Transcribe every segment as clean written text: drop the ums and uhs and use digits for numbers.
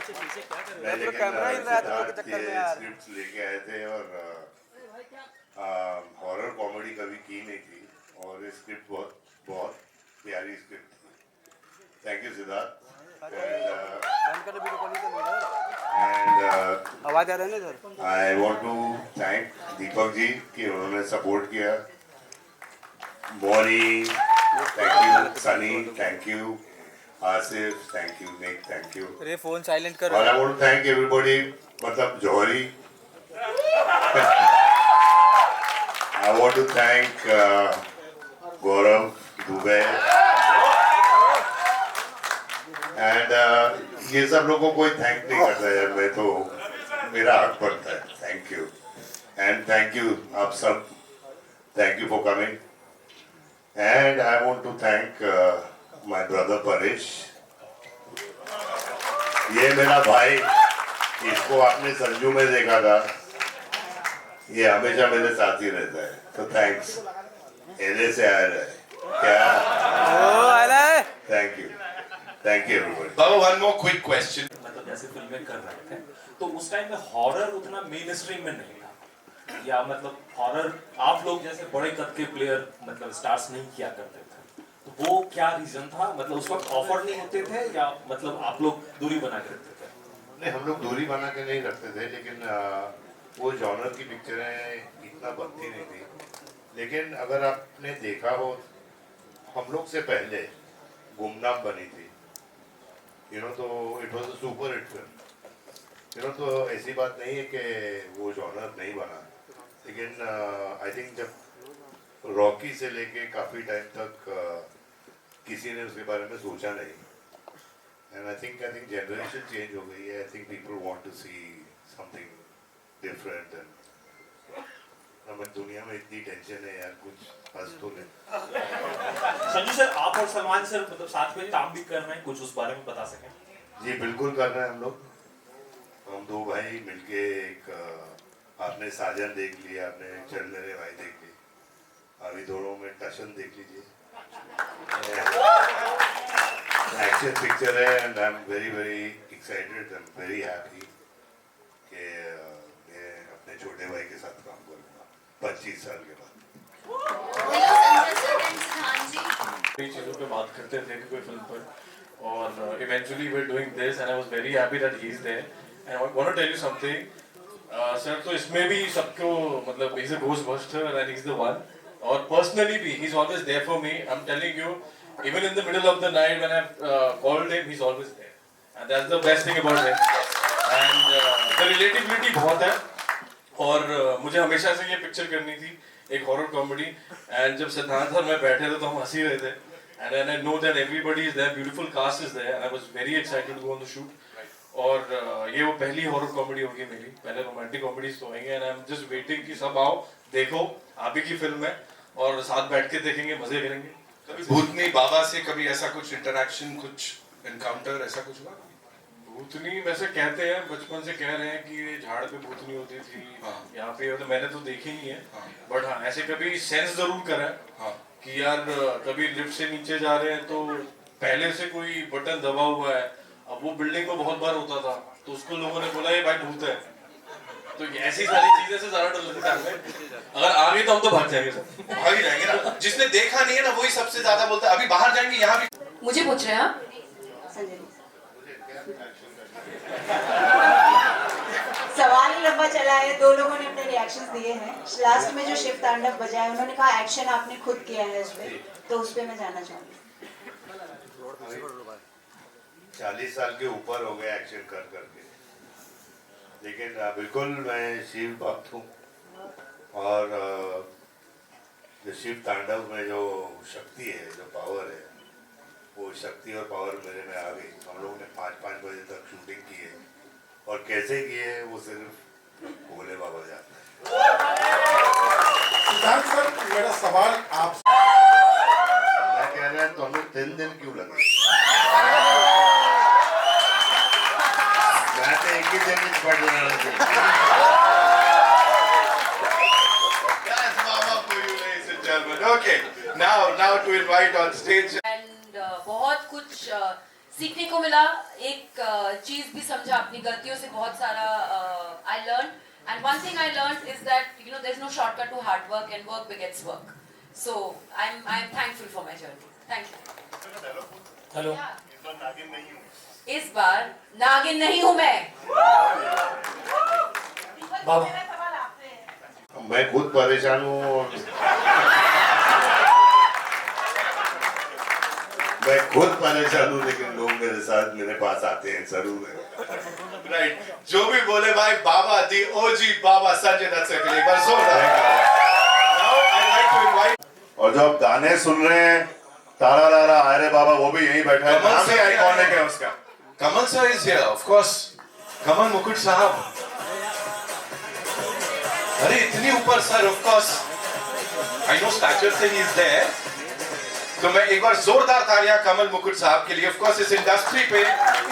मैं लेकिन सिद्धार्थ के स्क्रिप्ट लेके आए थे और हॉरर कॉमेडी कभी की नहीं थी और ये स्क्रिप्ट बहुत बहुत प्यारी स्क्रिप्ट थी। Thank you Siddharth. आवाज आ रहा है ना sir. I want to thank Deepak ji कि उन्होंने सपोर्ट किया। Mouni thank you, Sunny thank you, Asif thank you, Nick thank you. अरे फोन साइलेंट करो। और I want to thank everybody, मतलब Jauhari. I want to thank Gaurav Dubey and ये सब लोगों को कोई थैंक नहीं करता यार, मैं तो मेरा हक बनता है। Thank you and thank you आप सब, thank you for coming and I want to thank my brother Paresh. ये मेरा भाई, इसको आपने संजू में देखा था, ये हमेशा मेरे साथ ही रहता है, तो थैंक्स। एले से आया रहे क्या? Thank you everybody. Baba, one more quick question. मतलब जैसे फिल्में कर रहे थे तो उस टाइम में हॉरर उतना मेन स्ट्रीम में नहीं था, या मतलब हॉरर आप लोग जैसे बड़े कद के प्लेयर मतलब स्टार्स नहीं किया करते थे, तो वो क्या रीजन था? मतलब उस वक्त ऑफर नहीं होते थे या मतलब आप लोग दूरी बना के रखते थे? नहीं, हम लोग दूरी बना के नहीं रखते थे, लेकिन वो जॉनर की पिक्चरें इतना बनती नहीं थी। लेकिन अगर आपने देखा हो, हम लोग से पहले गुमनाम बनी थी, तो it was a super hit film. तो ऐसी बात नहीं है कि वो जॉनर नहीं बना, लेकिन आई थिंक जब रॉकी से लेके काफ़ी टाइम तक किसी ने उसके बारे में सोचा नहीं। And I think generation change हो गई है। I think people want to see something different. And हमें दुनिया में इतनी टेंशन है यार, कुछ हंस तो ले। संजू सर, आप और सलमान सर मतलब साथ में काम भी कर रहे हैं, कुछ उस बारे में बता सकें? जी बिल्कुल कर रहे हैं हम लोग। हम दो भाई मिलके एक आपने साजन देख लिया, आपने चल मेरे भाई देख ली, अभी दोनों में टशन देख लीजिए। एक्शन पिक्चर है and I am very very excited, I am very happy कि मैं अपने छोटे भाई के साथ काम करूँगा 25 साल के बाद। कई चीज़ों पे बात करते थे कोई फिल्म पर, और eventually we are doing this and I was very happy that he is there. And I want to tell you something sir, तो इसमें भी सबको मतलब he is a ghostbuster and he is the one, और personally भी he is always there for me. I am telling you, even in the middle of the night when I called him, he is always there and that's the best thing about him. And the relativity बहुत है, और मुझे हमेशा से ये picture करनी थी, एक हॉरर कॉमेडी। एंड जब सिद्धार्थ और मैं बैठे थे तो हम हंसी रहे थे, and I know that everybody is there, beautiful cast is there, I was very excited to go on the shoot. और ये वो पहली हॉरर कॉमेडी होगी मेरी, पहले रोमांटिक कॉमेडीज तो होंगे, and I am just waiting कि सब आओ, देखो, आप ही की फिल्म है और साथ बैठ के देखेंगे, मजे करेंगे। कभी भूतनी बाबा से कभी ऐसा कुछ इंटरेक्शन, कुछ एनकाउंटर ऐसा कुछ हुआ? भूतनी वैसे कहते हैं, बचपन से कह रहे हैं कि झाड़ पे भूतनी होती थी। हाँ। यहाँ पे तो मैंने तो देखी नहीं है। हाँ। बट हाँ, ऐसे कभी सेंस जरूर करा है। हाँ। कि यार कभी लिफ्ट से नीचे जा रहे हैं तो पहले से कोई बटन दबा हुआ है, अब वो बिल्डिंग में बहुत बार होता था, तो उसको लोगों ने बोला ये भाई भूत है। तो ऐसी सारी चीजें से ज्यादा डर लगता है। अगर आ गई तो हम तो भाग जाएंगे सब। भाग ही जाएंगे ना, जिसने देखा नहीं है ना वही सबसे ज्यादा बोलता है। अभी बाहर जाएंगे, यहाँ भी मुझे पूछ रहे हैं आप? सवाल ही लंबा चला है, दो लोगों ने अपने रिएक्शंस दिए हैं। लास्ट में जो शिव तांडव बजा है, उन्होंने कहा एक्शन आपने खुद किया है उसमें, तो उस पे मैं जानना चाहूंगी। 40 साल के ऊपर हो गए एक्शन कर करके, लेकिन बिल्कुल मैं शिव भक्त हूँ। और जो शिव तांडव में जो शक्ति है, जो पावर है, वो शक्ति और पावर मेरे में आ गई। हम लोगों ने 5-5 बजे तक शूटिंग की है, और कैसे की है वो सिर्फ भोले बाबा जानते हैं। सिद्धार्थ सर, मेरा सवाल आप, मैं कह रहा तो हमें 3 दिन क्यों लगे? मैं तो एक ही दिन में पढ़ रहा था। Okay, now to invite on stage. And बहुत कुछ सीखने को मिला, एक चीज भी समझा, अपनी गलतियों से बहुत सारा I learn, and one thing I learn is that you know there is no shortcut to hard work and work begets work. So I am thankful for my journey. Thank you. Hello. इस बार नागिन नहीं हूं मैं. बाबा. मैं खुद परेशान हूँ और मैं खुद परेशान हूँ, लेकिन लोग मेरे साथ मेरे पास आते हैं जरूर. राइट, जो भी बोले भाई, बाबा दी ओजी बाबा संजय दत्त से एक बार जोरदार. Now I like to invite. और जो आप गाने सुन रहे हैं, तारा लारा अरे बाबा, वो भी यहीं बैठा है. नाम ही आइकॉनिक है उसका. Kamal sir is here, of course. Kamal Mukut साहब, अरे इतनी ऊपर sir, of course I know stature से ही इज देयर. तो मैं एक बार जोरदार तालियां कमल मुकुट साहब के लिए. ऑफ कोर्स इस इंडस्ट्री पे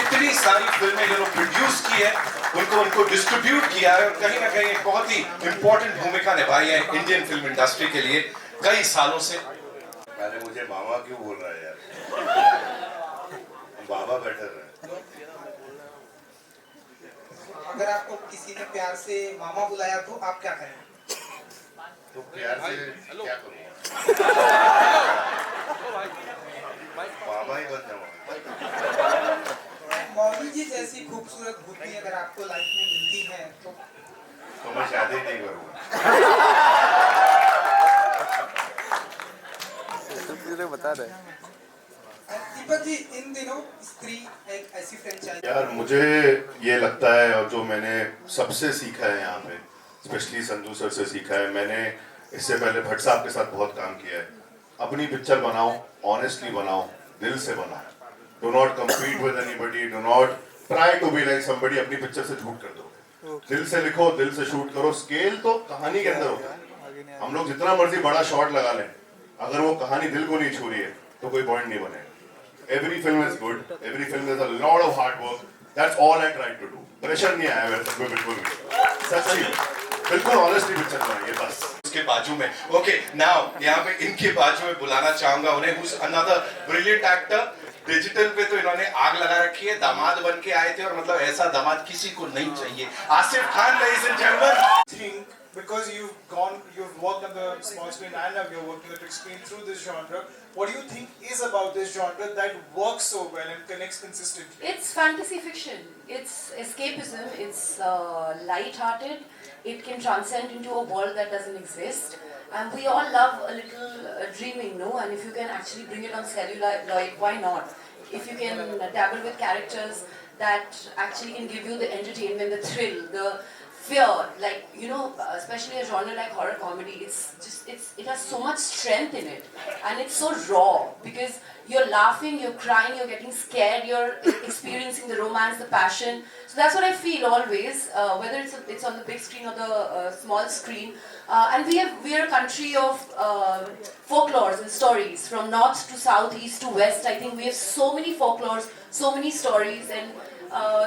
इतनी सारी फिल्में जो प्रोड्यूस की है, उनको डिस्ट्रीब्यूट किया है और कहीं ना कहीं एक बहुत ही इंपॉर्टेंट भूमिका निभाई है इंडियन फिल्म इंडस्ट्री के लिए कई सालों से. अरे मुझे मामा क्यों बोल रहा है यार? बाबा बेटर है. अगर आपको किसी ने प्यार से मामा बुलाया तो आप क्या करेंगे? तो प्यार से क्या करूँगा? मामा ही बन जाऊंगा. मौनी जी जैसी खूबसूरत भूतनी अगर आपको लाइफ में मिलती है तो मैं शादी नहीं करूँगा. बता रहे. दीपक जी, इन दिनों स्त्री एक ऐसी फ्रेंचाइज. यार मुझे ये लगता है, और जो मैंने सबसे सीखा है यहाँ पे, स्पेशली संजू सर से सीखा है. मैंने इससे पहले भट्ट साहब के साथ बहुत काम किया है. अपनी पिक्चर बनाओ, ऑनेस्टली बनाओ, दिल से बनाओ. Do not compete with anybody, do not try to be like somebody. अपनी पिक्चर से झूठ कर दो. दिल से लिखो, दिल से शूट करो. स्केल तो कहानी के अंदर होता है. हम लोग जितना मर्जी बड़ा शॉट लगा लें, अगर वो कहानी दिल को नहीं छू रही है तो कोई पॉइंट नहीं बनेगा. Every film is good. Every film is a lot of hard work. That's all I tried to do. Pressure नहीं आया मेरे को बिल्कुल भी. सच्ची बिल्कुल ऑनेस्टली पिक्चर बनाइए बस. उसके बाजू में, ओके नाउ यहाँ पे इनके बाजू में बुलाना चाहूंगा उन्हें, who's another brilliant actor. Digital पे तो इन्होंने आग लगा रखी है. दामाद बन के आए थे और मतलब ऐसा दामाद किसी को नहीं चाहिए. Asif Khan, ladies and gentlemen. Think because you've worked on the small screen and now you're working on the big screen through this genre, what do you think is about this genre that works so well and connects consistently? It's fantasy fiction. It's escapism. It's light-hearted. It can transcend into a world that doesn't exist. And we all love a little dreaming, no? And if you can actually bring it on celluloid, why not? If you can dabble with characters that actually can give you the entertainment, the thrill, the fear, like, you know, especially a genre like horror comedy, it has so much strength in it, and it's so raw because you're laughing, you're crying, you're getting scared, you're experiencing the romance, the passion. So that's what I feel always, whether it's on the big screen or the small screen. And we are a country of folklores and stories from north to south, east to west. I think we have so many folklores, so many stories, and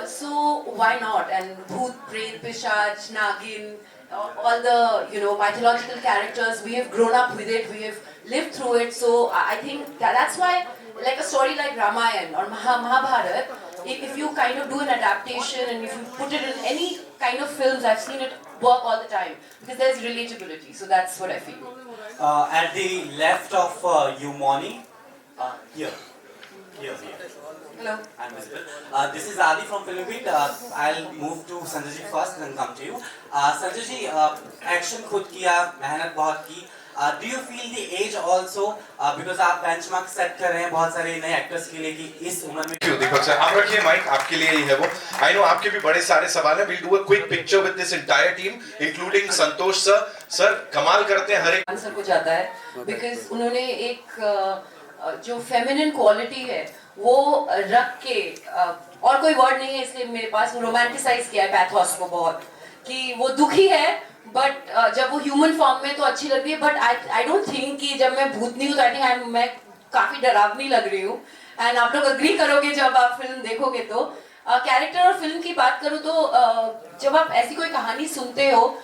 so why not? And Bhoot, Pret, Pishach, Nagin, all the mythological characters, we have grown up with it, we have lived through it. So I think that's why, like a story like Ramayana or Mahabharata, if you kind of do an adaptation and if you put it in any kind of films, I've seen it work all the time because there's relatability. So that's what I feel. At the left of you, Moni, here. Hello. I'm visible. This is Adi from Filmbeat. I'll move to Sanjay ji first, then come to you. Sanjay ji, action खुद किया, मेहनत बहुत की. Do you feel the age also? Because आप benchmark set कर रहे हैं बहुत सारे नए actors के लिए कि इस उम्र में. क्यों दीपक सर, आप रखिए माइक, आपके लिए ही है वो. I know आपके भी बड़े सारे सवाल हैं. We'll do a quick picture with this entire team, including Santosh sir. Sir कमाल करते हैं हर एक. आंसर को जाता है because उन्होंने एक जो feminine quality है वो रख के और कोई वर्ड नहीं है इसलिए मेरे पास रोमांटिसाइज किया है पैथोस को बहुत कि वो दुखी है बट जब वो ह्यूमन फॉर्म में तो अच्छी लग रही है बट आई डोंट थिंक कि जब मैं भूतनी हूँ तो आई थिंक मैं काफी डरावनी लग रही हूँ एंड आप लोग अग्री करोगे जब आप फिल्म देखोगे तो कैरेक्टर और फिल्म की बात करूँ तो जब आप ऐसी कोई कहानी सुनते हो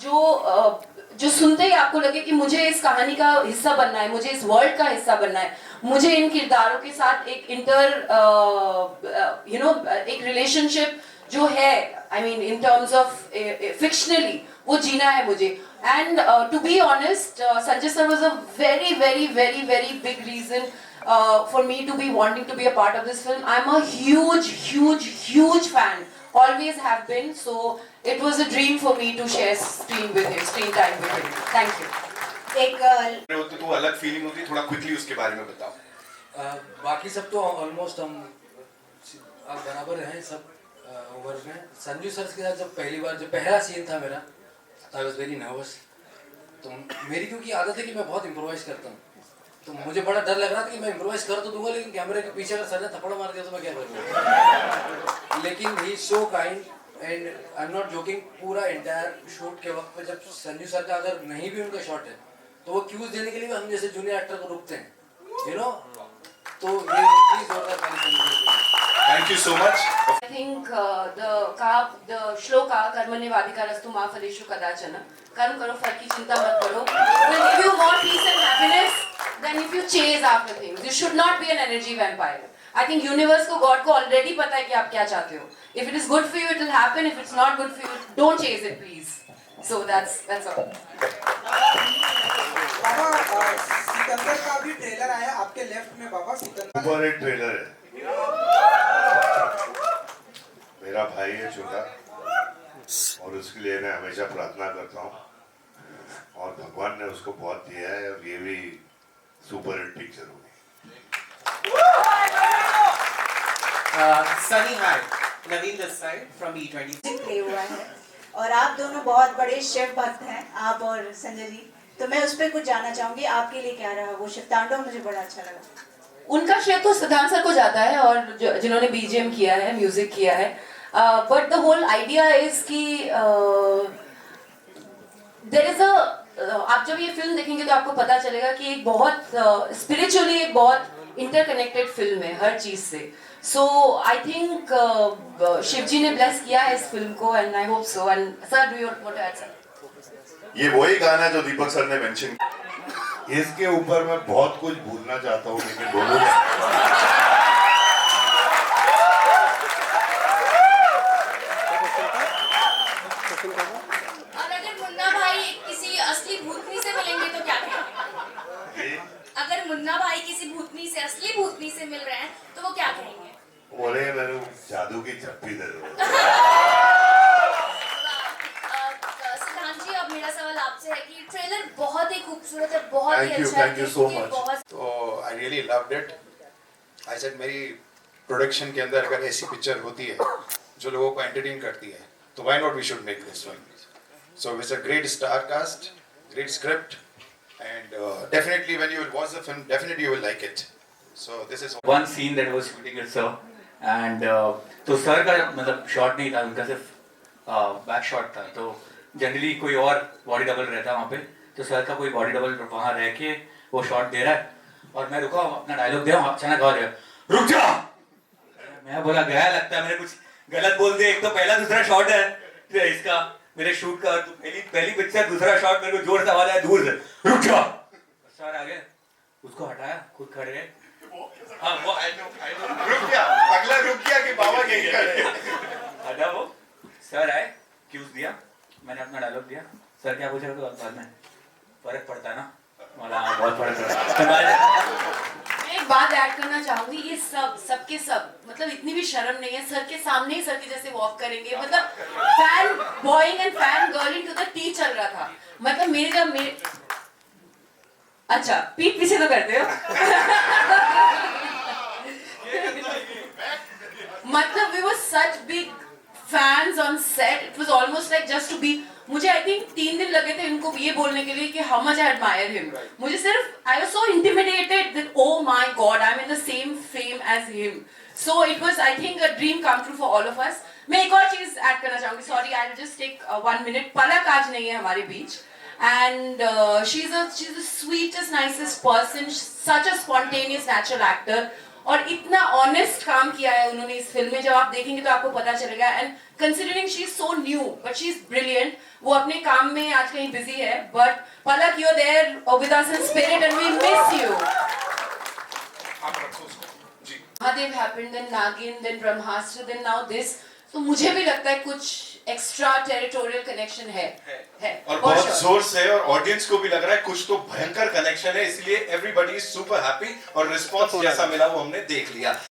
जो सुनते ही आपको लगे कि मुझे इस कहानी का हिस्सा बनना है, मुझे इस वर्ल्ड का हिस्सा बनना है, मुझे इन किरदारों के साथ एक एक रिलेशनशिप जो है, I mean in terms of fictionally, वो जीना है मुझे. And to be honest, Sanjay sir was a very very very very big reason for me to be wanting to be a part of this film. I'm a huge fan, always have been, so it was a dream for me to share screen time with him. Thank you. तो अलग feeling होती है, थोड़ा quickly उसके बारे में बताओ. बाकी सब तो ऑलमोस्ट हम बराबर हैं सब ओवर में. संजू सर के साथ जब पहला सीन था मेरा, आई वाज वेरी नर्वस. तो मेरी क्योंकि आदत है कि मैं बहुत इम्प्रोवाइज करता हूँ, तो मुझे बड़ा डर लग रहा था कि मैं इम्प्रोवाइज कर तो दूंगा, लेकिन कैमरे के पीछे अगर सर ने थप्पड़ मार दिया तो मैं क्या करूँगा. लेकिन he so kind and I am not joking. पूरा एंटायर शूट के वक्त पे जब संजू सर का अगर नहीं भी उनका शॉट है तो वो क्यूज देने के लिए हम जैसे जूनियर एक्टर को रुकते हैं, यू नो. तो ये प्लीज जोरदार ताली Sanju sir. Thank you so much. I think the shloka karmanevadikarastu ma phaleshu kadachana, कर्म करो फल की चिंता मत करो, will give you more peace and happiness than if you chase after things. You should not be an energy vampire. I think universe को, God को already पता है कि आप क्या चाहते हो. If it is good for you, it will happen. If it's not good for you, don't chase it, please. So that's all. बाबा, सिकंदर का भी ट्रेलर आया आपके लेफ्ट में. बाबा, सिकंदर सुपर हिट ट्रेलर है. मेरा भाई है छोटा, और उसके लिए मैं हमेशा प्रार्थना करता हूँ, और भगवान ने उसको बहुत दिया है, और ये भी सुपर हिट पिक्चर होगी. Sunny hi, Naveen this side from E20. Play हुआ है और आप दोनों बहुत बड़े शिव भक्त हैं, आप और संजय जी. तो मैं उस पर कुछ जानना चाहूंगी, आपके लिए क्या रहा वो शिव तांडव. मुझे बड़ा अच्छा लगा. उनका श्रेय तो सिद्धांत सर को जाता है, और जिन्होंने बीजीएम किया है, म्यूजिक किया है. But the whole idea is कि देयर इज आप जब ये फिल्म देखेंगे तो आपको पता चलेगा कि एक बहुत स्पिरिचुअली एक बहुत इंटरकनेक्टेड फिल्म है हर चीज से. सो आई थिंक शिव जी ने ब्लेस किया है इस फिल्म को, and I hope so. And sir, do you want to add something? ये वही गाना जो दीपक सर ने मेंशन. इसके ऊपर मैं बहुत कुछ भूलना चाहता हूँ, लेकिन बोलूँगा. और अगर मुन्ना भाई किसी असली भूतनी से मिलेंगे तो क्या कहेंगे? अगर मुन्ना भाई किसी भूतनी से, असली भूतनी से मिल रहे हैं तो वो क्या कहेंगे? बोले मेरे जादू की चप्पी दे दो. सिद्धांत जी, अब मेरा सवाल आपसे है कि ट्रेलर बहुत ही खूबसूरत है, बहुत ही अच्छा है. Thank you so much. तो I really loved it. I said मेरी प्रोडक्शन के अंदर अगर ऐसी पिक्चर होती है जो लोगों को एंटरटेन करती है, तो why not we should make this one. So it's a great star cast, great script, and definitely when you will watch the film, definitely you will like it. So this is one scene that was shooting with sir, and तो sir का मतलब shot नहीं था, उनका सिर्फ back shot था. तो generally कोई और बॉडी डबल रहता वहाँ पे, तो सर का कोई बॉडी डबल वहाँ रह के वो शॉट दे रहा है, और मैं रुका अपना डायलॉग दे रहा हूँ, अचानक आ गया रुक जा. मैं बोला गया लगता है मैंने कुछ गलत बोल दिया. एक तो पहला दूसरा शॉट है इसका मेरे शूट का, पहली पिक्चर, दूसरा शॉट मेरे को जोर से आवाज आया दूर से रुक जा. सर आ गए, उसको हटाया, खुद खड़े गए. हाँ वो रुक गया, अगला रुक गया कि बाबा यही करे. हटा वो. सर आए, क्यूज दिया, मैंने अपना डायलॉग दिया. सर क्या पूछा तो बाद में फर्क पड़ता है ना. बहुत फर्क पड़ता है. मैं एक बात ऐड करना चाहूंगी, ये सबके सब मतलब इतनी भी शर्म नहीं है, सर के सामने ही सर के जैसे वॉक करेंगे. मतलब fan Boeing and fan girling to the T चल रहा था. मतलब मेरे अच्छा पीठ पीछे तो करते हो. मतलब we were such big fans on set. It was almost like just to be. मुझे आई थिंक 3 दिन लगे थे इनको ये बोलने के लिए कि how much I admire him. मुझे सिर्फ I was so intimidated that oh my God, I'm in the same frame as him. So it was I think a dream come true for all of us. मैं एक और चीज add करना चाहूंगी. Sorry, I'll just take 1 minute. पलक आज नहीं है हमारे बीच. And she's the sweetest, nicest person. Such a spontaneous, natural actor. और इतना ऑनेस्ट काम किया है उन्होंने इस फिल्म में. जब आप देखेंगे तो आपको पता चलेगा. And considering she is so new but she is brilliant. वो अपने काम में आज कहीं बिजी है, but Palak you are there with us in spirit and we miss you. आप रखो उसको जी। Mahadev happened, then Nagin, then Brahmastra, then now this. तो मुझे भी लगता है कुछ एक्स्ट्रा टेरिटोरियल कनेक्शन है और बहुत जोर से, और ऑडियंस को भी लग रहा है कुछ तो भयंकर कनेक्शन है, इसलिए एवरीबॉडी इज सुपर हैप्पी और रिस्पांस जैसा मिला वो हमने देख लिया।